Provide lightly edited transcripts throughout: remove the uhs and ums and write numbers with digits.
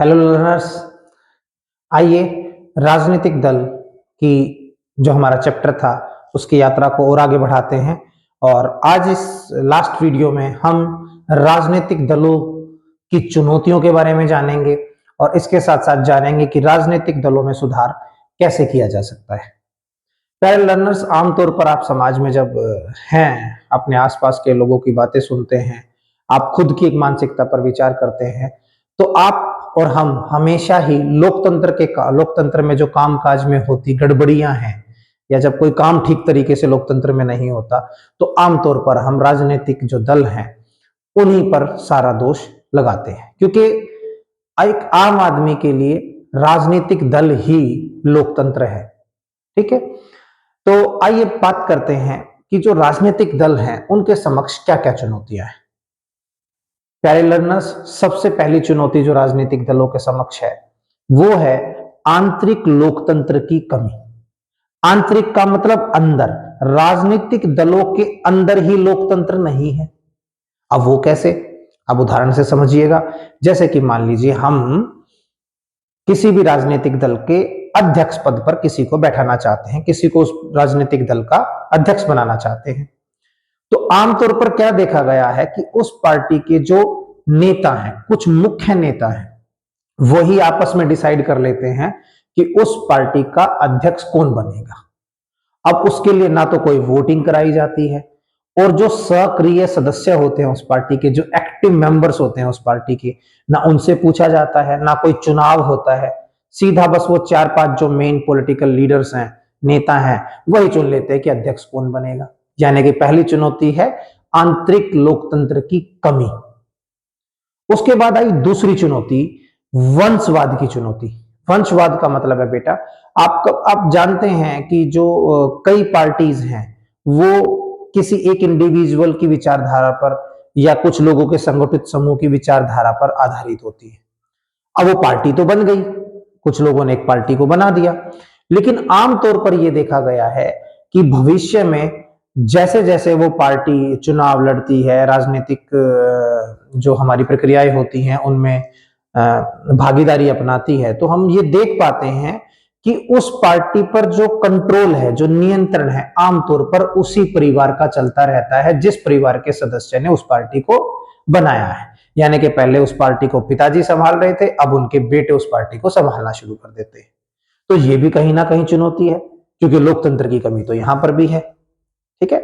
Hello learners. आइए राजनीतिक दल की जो हमारा चैप्टर था उसकी यात्रा को और आगे बढ़ाते हैं। और आज इस लास्ट वीडियो में हम राजनीतिक दलों की चुनौतियों के बारे में जानेंगे और इसके साथ साथ जानेंगे कि राजनीतिक दलों में सुधार कैसे किया जा सकता है। प्यारे लर्नर्स, आमतौर पर आप समाज में जब हैं, अपने आसपास के लोगों की बातें सुनते हैं, आप खुद की एक मानसिकता पर विचार करते हैं, तो आप और हम हमेशा ही लोकतंत्र में जो कामकाज में होती गड़बड़ियां हैं या जब कोई काम ठीक तरीके से लोकतंत्र में नहीं होता तो आमतौर पर हम राजनीतिक जो दल हैं उन्हीं पर सारा दोष लगाते हैं, क्योंकि एक आम आदमी के लिए राजनीतिक दल ही लोकतंत्र है। ठीक है, तो आइए बात करते हैं कि जो राजनीतिक दल हैं उनके समक्ष क्या क्या चुनौतियां हैं। प्यारे लर्नर्स, सबसे पहली चुनौती जो राजनीतिक दलों के समक्ष है वो है आंतरिक लोकतंत्र की कमी। आंतरिक का मतलब अंदर। राजनीतिक दलों के अंदर ही लोकतंत्र नहीं है। अब वो कैसे? अब उदाहरण से समझिएगा। जैसे कि मान लीजिए हम किसी भी राजनीतिक दल के अध्यक्ष पद पर किसी को बैठाना चाहते हैं, किसी को उस राजनीतिक दल का अध्यक्ष बनाना चाहते हैं, तो आमतौर पर क्या देखा गया है कि उस पार्टी के जो नेता हैं, कुछ मुख्य नेता हैं, वही आपस में डिसाइड कर लेते हैं कि उस पार्टी का अध्यक्ष कौन बनेगा। अब उसके लिए ना तो कोई वोटिंग कराई जाती है और जो सक्रिय सदस्य होते हैं उस पार्टी के, जो एक्टिव मेंबर्स होते हैं उस पार्टी के, ना उनसे पूछा जाता है, ना कोई चुनाव होता है। सीधा बस वो 4-5 जो मेन पॉलिटिकल लीडर्स हैं, नेता हैं, वही चुन लेते हैं कि अध्यक्ष कौन बनेगा। यानी कि पहली चुनौती है आंतरिक लोकतंत्र की कमी। उसके बाद आई दूसरी चुनौती, वंशवाद की चुनौती। वंशवाद का मतलब है बेटा, आप जानते हैं कि जो कई पार्टीज हैं वो किसी एक इंडिविजुअल की विचारधारा पर या कुछ लोगों के संगठित समूह की विचारधारा पर आधारित होती है। अब वो पार्टी तो बन गई, कुछ लोगों ने एक पार्टी को बना दिया, लेकिन आमतौर पर यह देखा गया है कि भविष्य में जैसे जैसे वो पार्टी चुनाव लड़ती है, राजनीतिक जो हमारी प्रक्रियाएं होती हैं उनमें भागीदारी अपनाती है, तो हम ये देख पाते हैं कि उस पार्टी पर जो कंट्रोल है, जो नियंत्रण है, आमतौर पर उसी परिवार का चलता रहता है जिस परिवार के सदस्य ने उस पार्टी को बनाया है। यानी कि पहले उस पार्टी को पिताजी संभाल रहे थे, अब उनके बेटे उस पार्टी को संभालना शुरू कर देते हैं। तो ये भी कहीं ना कहीं चुनौती है, क्योंकि लोकतंत्र की कमी तो यहां पर भी है। ठीक है,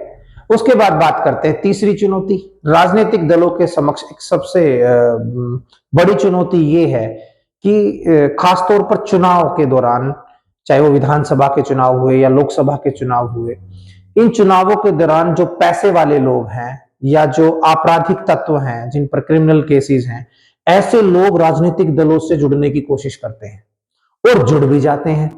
उसके बाद बात करते हैं तीसरी चुनौती। राजनीतिक दलों के समक्ष एक सबसे बड़ी चुनौती ये है कि खासतौर पर चुनाव के दौरान, चाहे वो विधानसभा के चुनाव हुए या लोकसभा के चुनाव हुए, इन चुनावों के दौरान जो पैसे वाले लोग हैं या जो आपराधिक तत्व हैं, जिन पर क्रिमिनल केसेस हैं, ऐसे लोग राजनीतिक दलों से जुड़ने की कोशिश करते हैं और जुड़ भी जाते हैं।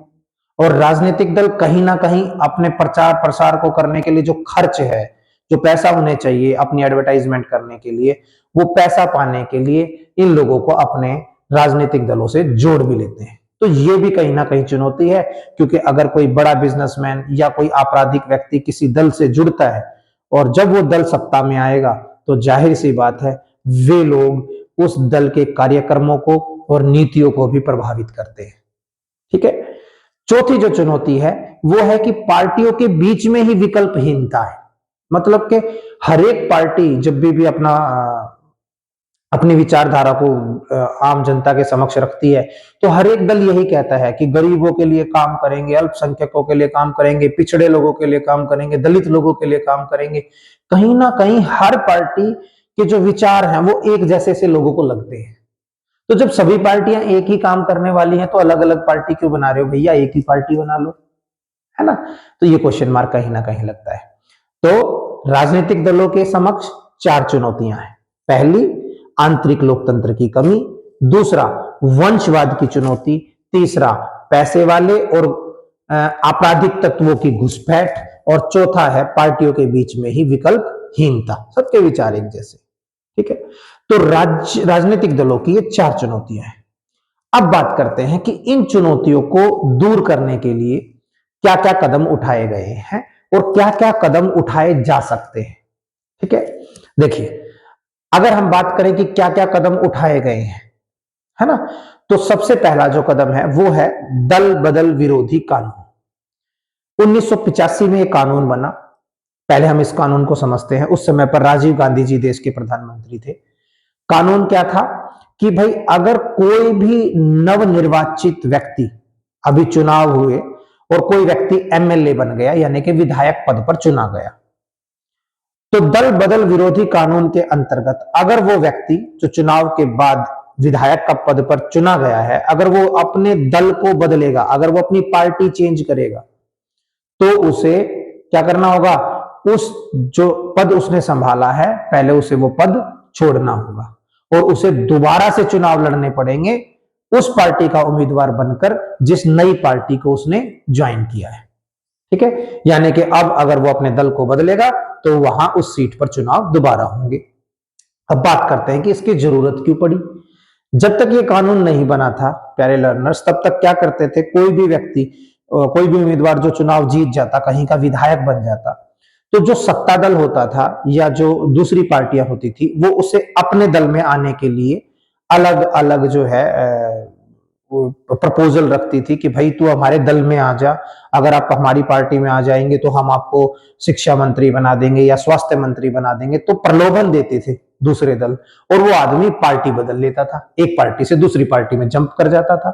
और राजनीतिक दल कहीं ना कहीं अपने प्रचार प्रसार को करने के लिए जो खर्च है, जो पैसा उन्हें चाहिए अपनी एडवर्टाइजमेंट करने के लिए, वो पैसा पाने के लिए इन लोगों को अपने राजनीतिक दलों से जोड़ भी लेते हैं। तो ये भी कहीं ना कहीं चुनौती है, क्योंकि अगर कोई बड़ा बिजनेसमैन या कोई आपराधिक व्यक्ति किसी दल से जुड़ता है और जब वो दल सत्ता में आएगा तो जाहिर सी बात है वे लोग उस दल के कार्यक्रमों को और नीतियों को भी प्रभावित करते हैं। ठीक है, चौथी जो चुनौती है वो है कि पार्टियों के बीच में ही विकल्पहीनता है। मतलब कि हर एक पार्टी जब भी अपनी विचारधारा को आम जनता के समक्ष रखती है, तो हर एक दल यही कहता है कि गरीबों के लिए काम करेंगे, अल्पसंख्यकों के लिए काम करेंगे, पिछड़े लोगों के लिए काम करेंगे, दलित लोगों के लिए काम करेंगे। कहीं ना कहीं हर पार्टी के जो विचार हैं वो एक जैसे से लोगों को लगते हैं। तो जब सभी पार्टियां एक ही काम करने वाली हैं तो अलग अलग पार्टी क्यों बना रहे हो भैया, एक ही पार्टी बना लो, है ना। तो ये क्वेश्चन मार्क कहीं ना कहीं लगता है। तो राजनीतिक दलों के समक्ष 4 चुनौतियां हैं। पहली, आंतरिक लोकतंत्र की कमी। दूसरा, वंशवाद की चुनौती। तीसरा, पैसे वाले और आपराधिक तत्वों की घुसपैठ। और चौथा है पार्टियों के बीच में ही विकल्पहीनता, सबके विचार एक जैसे। ठीक है, तो राजनीतिक दलों की ये 4 चुनौतियां हैं। अब बात करते हैं कि इन चुनौतियों को दूर करने के लिए क्या क्या कदम उठाए गए हैं और क्या क्या कदम उठाए जा सकते हैं। ठीक है, देखिए, अगर हम बात करें कि क्या क्या कदम उठाए गए हैं, है ना, तो सबसे पहला जो कदम है वो है दल बदल विरोधी कानून। 1985 में एक कानून बना। पहले हम इस कानून को समझते हैं। उस समय पर राजीव गांधी जी देश के प्रधानमंत्री थे। कानून क्या था कि भाई अगर कोई भी नवनिर्वाचित व्यक्ति, अभी चुनाव हुए और कोई व्यक्ति एमएलए बन गया यानी कि विधायक पद पर चुना गया, तो दल बदल विरोधी कानून के अंतर्गत अगर वो व्यक्ति जो चुनाव के बाद विधायक का पद पर चुना गया है, अगर वो अपने दल को बदलेगा, अगर वो अपनी पार्टी चेंज करेगा, तो उसे क्या करना होगा? उस जो पद उसने संभाला है पहले उसे वो पद छोड़ना होगा और उसे दोबारा से चुनाव लड़ने पड़ेंगे उस पार्टी का उम्मीदवार बनकर जिस नई पार्टी को उसने ज्वाइन किया है। ठीक है, यानी कि अब अगर वो अपने दल को बदलेगा तो वहां उस सीट पर चुनाव दोबारा होंगे। अब बात करते हैं कि इसकी जरूरत क्यों पड़ी। जब तक ये कानून नहीं बना था प्यारे लर्नर्स, तब तक क्या करते थे, कोई भी व्यक्ति, कोई भी उम्मीदवार जो चुनाव जीत जाता, कहीं का विधायक बन जाता, तो जो सत्ता दल होता था या जो दूसरी पार्टियां होती थी वो उसे अपने दल में आने के लिए अलग अलग जो है प्रपोजल रखती थी कि भाई तू हमारे दल में आ जा, अगर आप हमारी पार्टी में आ जाएंगे तो हम आपको शिक्षा मंत्री बना देंगे या स्वास्थ्य मंत्री बना देंगे। तो प्रलोभन देते थे दूसरे दल और वो आदमी पार्टी बदल लेता था, एक पार्टी से दूसरी पार्टी में जंप कर जाता था।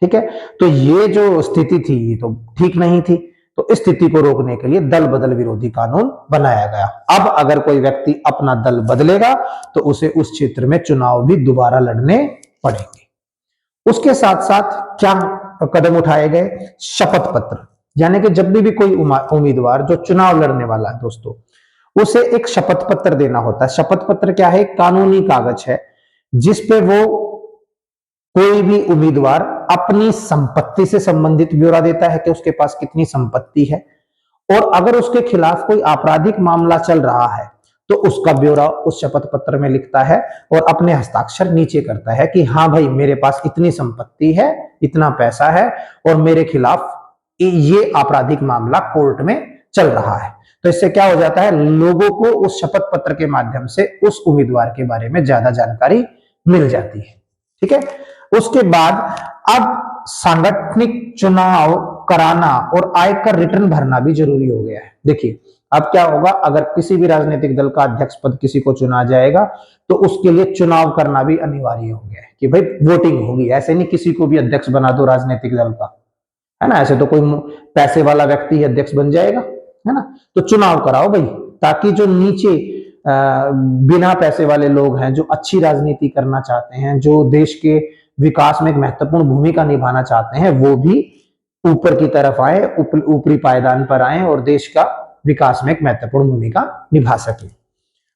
ठीक है, तो ये जो स्थिति थी ये तो ठीक नहीं थी। तो इस स्थिति को रोकने के लिए दल बदल विरोधी कानून बनाया गया। अब अगर कोई व्यक्ति अपना दल बदलेगा तो उसे उस क्षेत्र में चुनाव भी दोबारा लड़ने पड़ेंगे। उसके साथ साथ क्या कदम उठाए गए? शपथ पत्र, यानी कि जब भी कोई उम्मीदवार जो चुनाव लड़ने वाला है दोस्तों, उसे एक शपथ पत्र देना होता है। शपथ पत्र क्या है? कानूनी कागज है जिसपे वो कोई भी उम्मीदवार अपनी संपत्ति से संबंधित ब्यौरा देता है कि उसके पास कितनी संपत्ति है, और अगर उसके खिलाफ कोई आपराधिक मामला चल रहा है तो उसका ब्यौरा उस शपथ पत्र में लिखता है और अपने हस्ताक्षर नीचे करता है कि हाँ भाई मेरे पास इतनी संपत्ति है, इतना पैसा है और मेरे खिलाफ ये आपराधिक मामला कोर्ट में चल रहा है। तो इससे क्या हो जाता है, लोगों को उस शपथ पत्र के माध्यम से उस उम्मीदवार के बारे में ज्यादा जानकारी मिल जाती है। ठीक है, उसके बाद अब सांगठनिक चुनाव कराना और आयकर रिटर्न भरना भी जरूरी हो गया है। देखिए अब क्या होगा, अगर किसी भी राजनीतिक दल का अध्यक्ष पद किसी को चुना जाएगा तो उसके लिए चुनाव करना भी अनिवार्य हो गया है कि भाई वोटिंग होगी। ऐसे नहीं किसी को भी अध्यक्ष बना दो राजनीतिक दल का, है ना, ऐसे तो कोई पैसे वाला व्यक्ति ही अध्यक्ष बन जाएगा, है ना। तो चुनाव कराओ भाई, ताकि जो नीचे बिना पैसे वाले लोग हैं, जो अच्छी राजनीति करना चाहते हैं, जो देश के विकास में एक महत्वपूर्ण भूमिका निभाना चाहते हैं, वो भी ऊपर की तरफ आए, ऊपरी पायदान पर आए और देश का विकास में एक महत्वपूर्ण भूमिका निभा सके।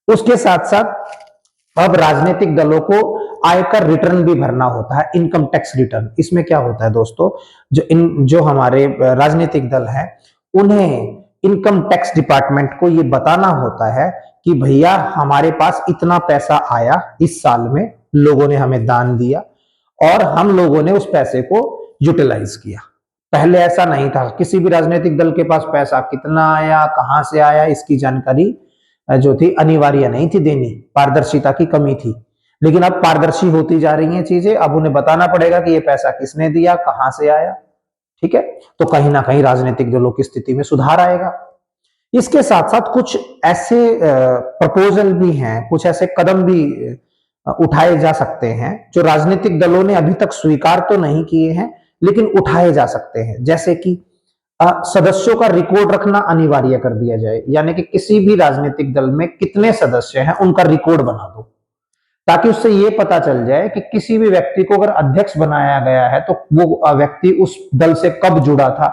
उसके साथ साथ अब राजनीतिक दलों को आयकर रिटर्न भी भरना होता है, इनकम टैक्स रिटर्न। इसमें क्या होता है दोस्तों, जो हमारे राजनीतिक दल हैं उन्हें इनकम टैक्स डिपार्टमेंट को ये बताना होता है कि भैया हमारे पास इतना पैसा आया इस साल में, लोगों ने हमें दान दिया और हम लोगों ने उस पैसे को यूटिलाइज किया। पहले ऐसा नहीं था, किसी भी राजनीतिक दल के पास पैसा कितना आया, कहां से आया, इसकी जानकारी जो थी अनिवार्य नहीं थी देनी, पारदर्शिता की कमी थी। लेकिन अब पारदर्शी होती जा रही हैं चीजें, अब उन्हें बताना पड़ेगा कि ये पैसा किसने दिया, कहां से आया। ठीक है, तो कहीं ना कहीं राजनीतिक दलों की स्थिति में सुधार आएगा। इसके साथ साथ कुछ ऐसे प्रपोजल भी हैं, कुछ ऐसे कदम भी उठाए जा सकते हैं जो राजनीतिक दलों ने अभी तक स्वीकार तो नहीं किए हैं लेकिन उठाए जा सकते हैं। जैसे कि सदस्यों का रिकॉर्ड रखना अनिवार्य कर दिया जाए, यानी कि किसी भी राजनीतिक दल में कितने सदस्य हैं उनका रिकॉर्ड बना दो, ताकि उससे ये पता चल जाए कि किसी भी व्यक्ति को अगर अध्यक्ष बनाया गया है तो वो व्यक्ति उस दल से कब जुड़ा था,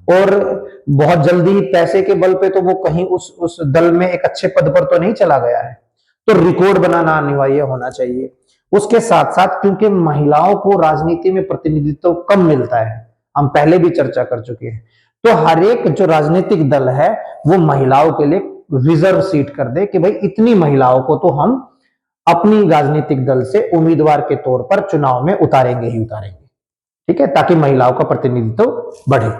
और बहुत जल्दी पैसे के बल पे तो वो कहीं उस दल में एक अच्छे पद पर तो नहीं चला गया है। तो रिकॉर्ड बनाना अनिवार्य होना चाहिए। उसके साथ साथ क्योंकि महिलाओं को राजनीति में प्रतिनिधित्व कम मिलता है, हम पहले भी चर्चा कर चुके हैं, तो हर एक जो राजनीतिक दल है वो महिलाओं के लिए रिजर्व सीट कर दे कि भाई इतनी महिलाओं को तो हम अपनी राजनीतिक दल से उम्मीदवार के तौर पर चुनाव में उतारेंगे ही उतारेंगे। ठीक है, ताकि महिलाओं का प्रतिनिधित्व बढ़े।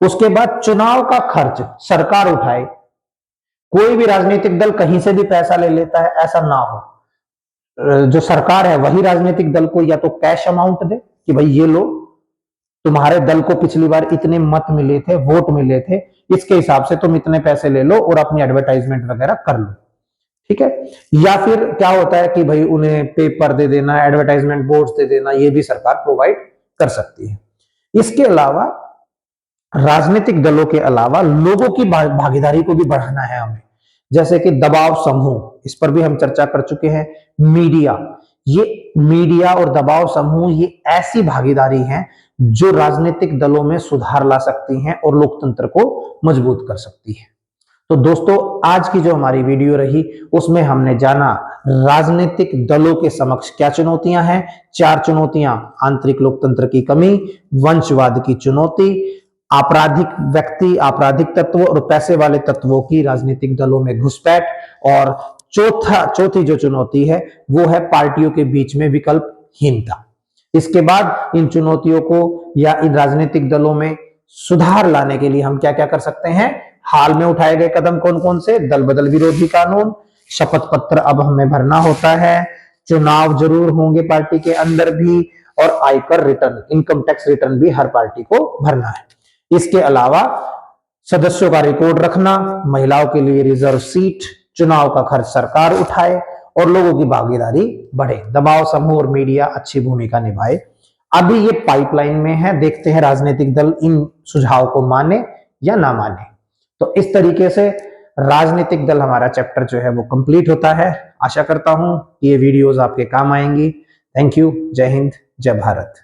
उसके बाद चुनाव का खर्च सरकार उठाए, कोई भी राजनीतिक दल कहीं से भी पैसा ले लेता है ऐसा ना हो। जो सरकार है वही राजनीतिक दल को या तो कैश अमाउंट दे कि भाई ये लो, तुम्हारे दल को पिछली बार इतने मत मिले थे, वोट मिले थे, इसके हिसाब से तुम इतने पैसे ले लो और अपनी एडवर्टाइजमेंट वगैरह कर लो, ठीक है। या फिर क्या होता है कि भाई उन्हें पेपर दे देना, एडवर्टाइजमेंट बोर्ड्स दे देना, ये भी सरकार प्रोवाइड कर सकती है। इसके अलावा राजनीतिक दलों के अलावा लोगों की भागीदारी को भी बढ़ाना है हमें, जैसे कि दबाव समूह, इस पर भी हम चर्चा कर चुके हैं। मीडिया, ये मीडिया और दबाव समूह ये ऐसी भागीदारी है जो राजनीतिक दलों में सुधार ला सकती हैं और लोकतंत्र को मजबूत कर सकती है। तो दोस्तों, आज की जो हमारी वीडियो रही उसमें हमने जाना राजनीतिक दलों के समक्ष क्या चुनौतियां हैं। 4 चुनौतियां: आंतरिक लोकतंत्र की कमी, वंशवाद की चुनौती, आपराधिक व्यक्ति, आपराधिक तत्व और पैसे वाले तत्वों की राजनीतिक दलों में घुसपैठ, और चौथी जो चुनौती है वो है पार्टियों के बीच में विकल्पहीनता। इसके बाद इन चुनौतियों को या इन राजनीतिक दलों में सुधार लाने के लिए हम क्या क्या कर सकते हैं। हाल में उठाए गए कदम कौन कौन से: दल बदल विरोधी कानून, शपथ पत्र अब हमें भरना होता है, चुनाव जरूर होंगे पार्टी के अंदर भी, और आयकर रिटर्न, इनकम टैक्स रिटर्न भी हर पार्टी को भरना है। इसके अलावा सदस्यों का रिकॉर्ड रखना, महिलाओं के लिए रिजर्व सीट, चुनाव का खर्च सरकार उठाए और लोगों की भागीदारी बढ़े, दबाव समूह और मीडिया अच्छी भूमिका निभाए। अभी ये पाइपलाइन में है, देखते हैं राजनीतिक दल इन सुझाव को माने या ना माने। तो इस तरीके से राजनीतिक दल हमारा चैप्टर जो है वो कंप्लीट होता है। आशा करता हूं कि ये वीडियोस आपके काम आएंगी। Thank you. जय हिंद, जय भारत।